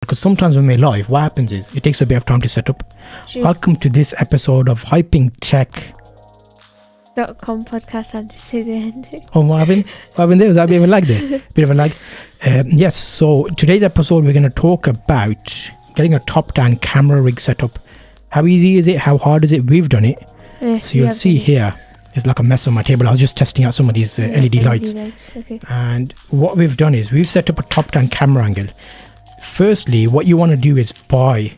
because sometimes when we're live, what happens is it takes a bit of time to set up. True. Welcome to this episode of .com podcast. I had to say the end. Oh, what happened? What happened there? Was that a bit of a lag there? Bit of a lag. Yes, so today's episode, we're going to talk about getting a top-down camera rig setup. How easy is it? How hard is it? We've done it. Yes, So you'll see here, it's like a mess on my table. I was just testing out some of these LED lights. Okay. And what we've done is we've set up a top-down camera angle. Firstly, what you want to do is buy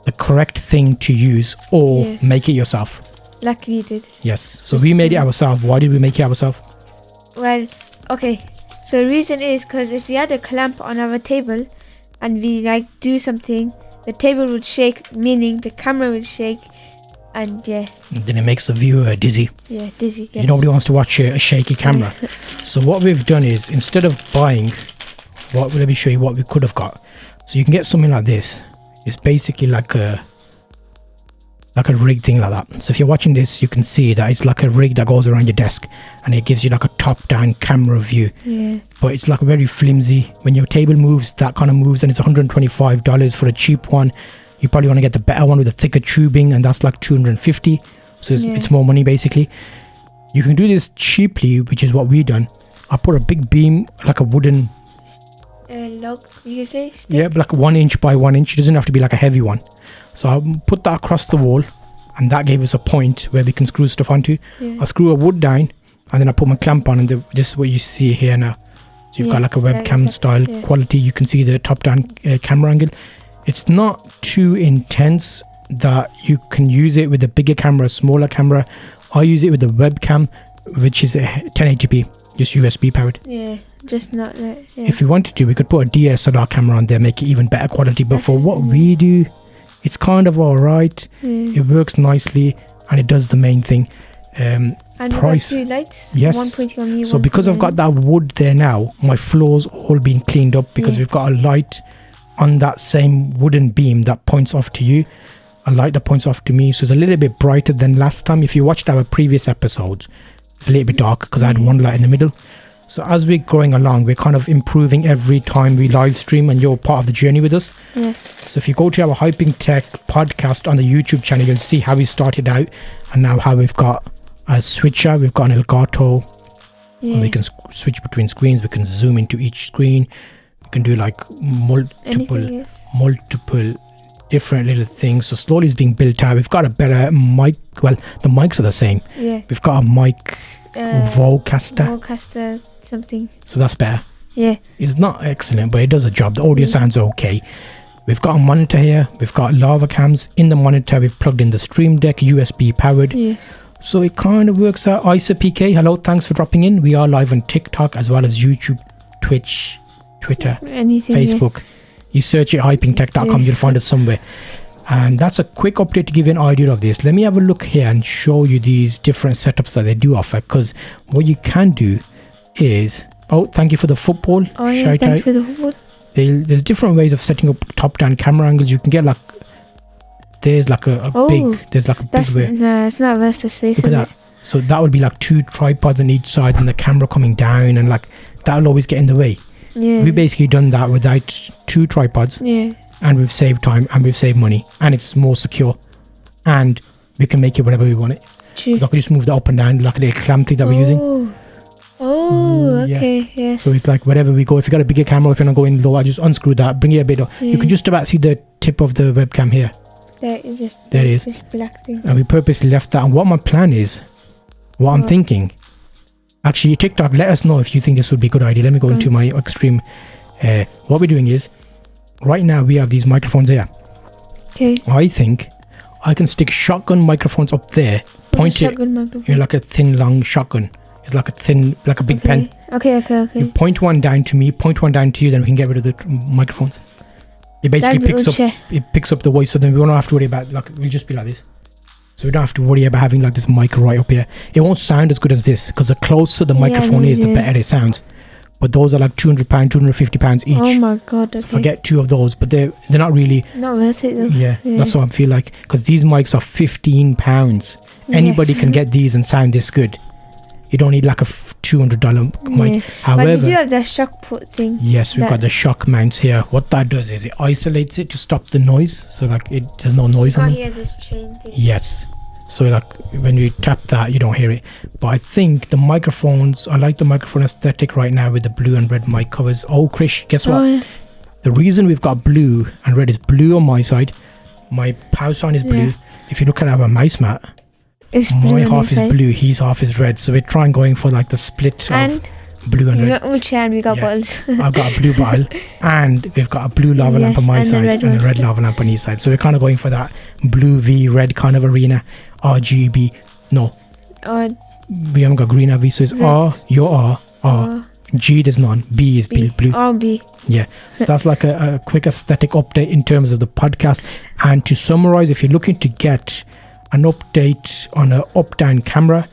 the correct thing to use or Yes. make it yourself. Like we did. Yes. So we made it ourselves. Why did we make it ourselves? Well, okay. So the reason is because if we had a clamp on our table and we do something, the table would shake, meaning the camera would shake, and Then it makes the viewer dizzy. dizzy. Yes. Nobody wants to watch a shaky camera. So what we've done is, instead of buying, let me show you what we could have got. So you can get something like this. It's basically like a rig thing like that. So if you're watching this, you can see that it's like a rig that goes around your desk and it gives you like a top-down camera view. Yeah. But it's like very flimsy. When your table moves, that kind of moves, and it's $125 for a cheap one. You probably want to get the better one with the thicker tubing, and that's like $250. So it's more money basically. You can do this cheaply, which is what we done. I put a big beam, like a wooden, Log, you can say? Stick? yeah, like 1 inch by 1 inch. It doesn't have to be like a heavy one. So I put that across the wall, and that gave us a point where we can screw stuff onto. Yeah. I screw a wood down, and then I put my clamp on, and this is what you see here now. So you've got like a webcam style quality. You can see the top-down camera angle. It's not too intense that you can use it with a bigger camera, smaller camera. I use it with the webcam, which is a 1080p, just USB powered. Yeah. Just not like. Yeah. If we wanted to, we could put a DSLR camera on there, make it even better quality. But for what we do, it's kind of alright. Yeah. It works nicely, and it does the main thing. And Price. we got 2 lights. Yes. One pointing on me. So one because I've pointing got that wood there now, my floor's all been cleaned up because Yeah. we've got a light on that same wooden beam that points off to you, a light that points off to me. So it's a little bit brighter than last time. If you watched our previous episodes, it's a little bit dark because I had one light in the middle. So as we're going along, we're kind of improving every time we live stream, and you're part of the journey with us. Yes. So if you go to our Hyping Tech podcast on the YouTube channel, you'll see how we started out and now how we've got a switcher, we've got an Elgato, Yeah. and we can switch between screens, we can zoom into each screen, we can do like Anything else? multiple different little things. So slowly it's being built out. We've got a better mic. Well, the mics are the same. Yeah. We've got a mic Vocaster, Vocaster something. so that's better. Yeah. It's not excellent, but it does a job. The audio sounds okay. We've got a monitor here. We've got lava cams in the monitor. We've plugged in the Stream Deck, USB powered. Yes. So it kind of works out. Isa PK, hello, thanks for dropping in. We are live on TikTok as well as YouTube, Twitch, Twitter, Anything. Facebook. You search it, hypingtech.com, you'll find us somewhere. And that's a quick update to give you an idea of this. Let me have a look here and show you these different setups that they do offer. Because what you can do is... Oh, thank you for the football. Oh, yeah, Shout thank you out. for the football. There's different ways of setting up top-down camera angles. You can get like... There's like a big... There's like a big way. No, it's not worth the space. Look at that. So that would be like 2 tripods on each side and the camera coming down, and like that'll always get in the way. Yeah. We've basically done that without 2 tripods, Yeah. and we've saved time and we've saved money, and it's more secure, and we can make it whatever we want it. True. So I can just move that up and down like a little clamp thing that we're using. Oh, Yeah. okay. Yes. So it's like wherever we go, if you got a bigger camera, if you're not going low, I just unscrew that, bring it a bit up. You can just about see the tip of the webcam here. There is just. There it is. This black thing. And we purposely left that. And what my plan is, what I'm thinking, actually, TikTok, let us know if you think this would be a good idea. Let me go into my extreme. What we're doing is, right now we have these microphones here. Okay. I think I can stick shotgun microphones up there, point it, Shotgun microphone. you know, like a thin, long shotgun. It's like a thin, like a big pen. Okay. You point one down to me, point one down to you, then we can get rid of the microphones. It basically picks up the voice, so then we won't have to worry about, like, we'll just be like this. So we don't have to worry about having like this mic right up here. It won't sound as good as this, because the closer the microphone is, the better it sounds. But those are like £200, £250 each. Oh my god. Okay. So forget 2 of those, but they're not really. Not worth it though. Yeah, that's what I feel like. Because these mics are £15. Anybody can get these and sound this good. You don't need like a $200 mic. Yeah. But we However, do have the shock put thing. yes, we've got that- the shock mounts here. What that does is it isolates it to stop the noise, so like there's no noise You on can't them. hear this chain thing. Yes. So like when you tap that, you don't hear it. But I think the microphones, I like the microphone aesthetic right now with the blue and red mic covers. Oh, Krish, guess what? Oh, yeah. The reason we've got blue and red is blue on my side. My power sign is blue. Yeah. If you look at our mouse mat, It's my blue on half this is side. blue, his half is red. So we're trying going for like the split And of blue and we red. got wheelchair and we got Yeah. bottles. I've got a blue bottle and we've got a blue lava lamp on Yes, my and the side red and a one. red lava lamp on his side. So we're kind of going for that blue V red kind of arena. RGB. No, Or we haven't got green, have we? So it's Red. R, your R, R. G there's none. B is B. blue. Or B. So that's like a quick aesthetic update in terms of the podcast. And to summarize, if you're looking to get an update on an up-down camera,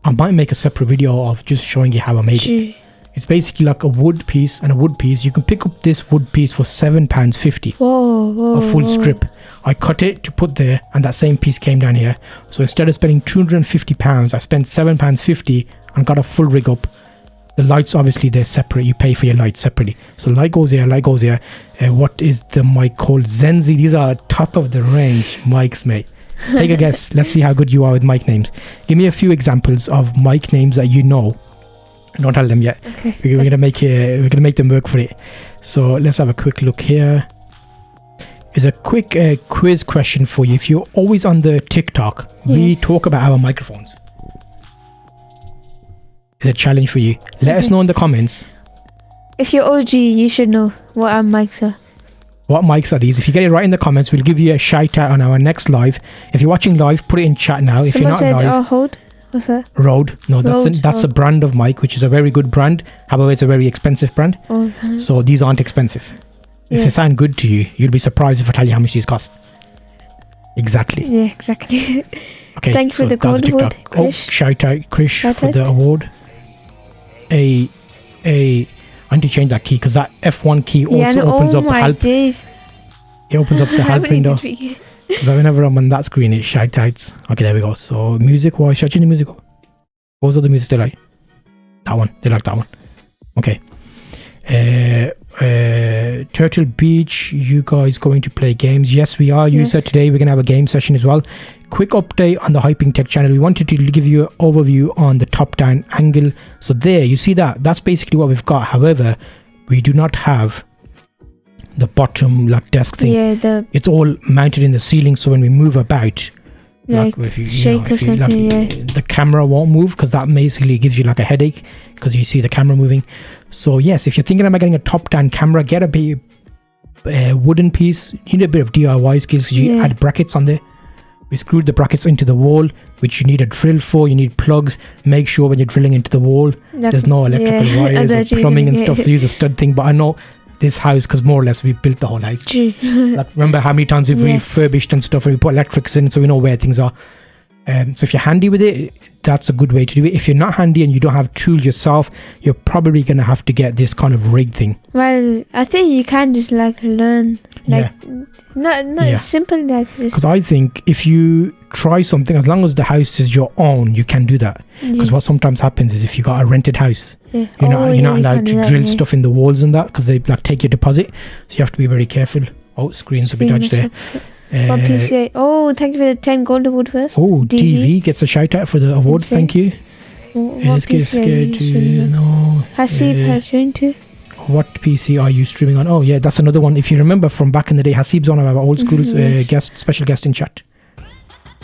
I might make a separate video of just showing you how I made it. G. It's basically like a wood piece, and a wood piece, you can pick up this wood piece for £7.50, Whoa, whoa. a full whoa. strip. I cut it to put there, and that same piece came down here. So instead of spending £250, I spent £7.50 and got a full rig up. The lights, obviously, they're separate. You pay for your lights separately. So light goes here, light goes here. What is the mic called? Zenzi. These are top of the range mics, mate. Take a guess. Let's see how good you are with mic names. Give me a few examples of mic names that you know. Don't tell them yet. Okay. We're gonna make them work for it. So let's have a quick look here. Is a quick quiz question for you. If you're always on the TikTok, we Yes. talk about our microphones. It's a challenge for you. Let us Okay. know in the comments If you're OG, you should know what our mics are. what mics are these. If you get it right in the comments, we'll give you a shout out on our next live. If you're watching live, put it in chat now. If Someone you're said, not live, oh, hold. What's that? Rode. No, Rode, that's a brand of mic, which is a very good brand. However, it's a very expensive brand. Oh, So these aren't expensive. If Yeah. they sound good to you, you'll be surprised if I tell you how much these cost. Exactly. yeah, exactly. Okay. Thank you for the that was a gold award, TikTok. Oh, Krish. shout out Krish Shout for out. the award. I need to change that key because that F1 key Yeah, also and opens oh up my help. days. It opens up the I help really window. did forget. Because whenever I'm on that screen, it shout outs. Okay, there we go. So music, why should I change the music up? What was the music they like? That one. They like that one. Okay. Turtle Beach, you guys going to play games? Yes, we are. You Yes. said today we're going to have a game session as well. Quick update on the Hyping Tech channel. We wanted to give you an overview on the top-down angle. So there, you see that? That's basically what we've got. However, we do not have the bottom like desk thing. Yeah, It's all mounted in the ceiling, so when we move about, like if you shake know, or if you, something, the camera won't move because that basically gives you like a headache because you see the camera moving. So yes, if you're thinking about getting a top-down camera, get a bit wooden piece. You need a bit of DIY skills because you Yeah. add brackets on there. We screwed the brackets into the wall, which you need a drill for. You need plugs. Make sure when you're drilling into the wall, there's no electrical yeah, wires or actually, plumbing and yeah. stuff. So use a stud thing. But I know this house, because more or less we built the whole house. True. Like, remember how many times we've Yes. refurbished and stuff, and we put electrics in so we know where things are. So if you're handy with it, that's a good way to do it. If you're not handy and you don't have tools yourself, you're probably going to have to get this kind of rig thing. Well, I think you can just like learn, like not Yeah. simple, like just Because I think if you try something, as long as the house is your own, you can do that. Because what sometimes happens is if you got a rented house, yeah. you're not you allowed can do to that, drill yeah. stuff in the walls and that because they like take your deposit. So you have to be very careful. Oh, screen's a bit dodged there. What PCI? Oh, thank you for the 10 gold award first. Oh, DV gets a shout out for the award. Insane. Thank you. What Let's get PCI scared you to streaming on? know. Hasib has joined too. What PC are you streaming on? Oh, yeah, that's another one. If you remember from back in the day, Hasib's one of our old schools Yes. special guest in chat.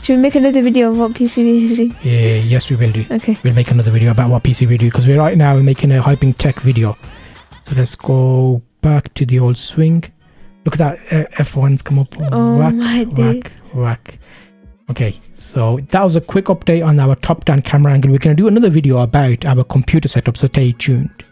Should we make another video of what PC we're using? Yes, we will do. Okay. We'll make another video about what PC we do because we're right now making a Hyping Tech video. So let's go back to the old swing. Look at that F1's come up. Oh Whack, my day. whack. Okay, so that was a quick update on our top-down camera angle. We're going to do another video about our computer setup, so stay tuned.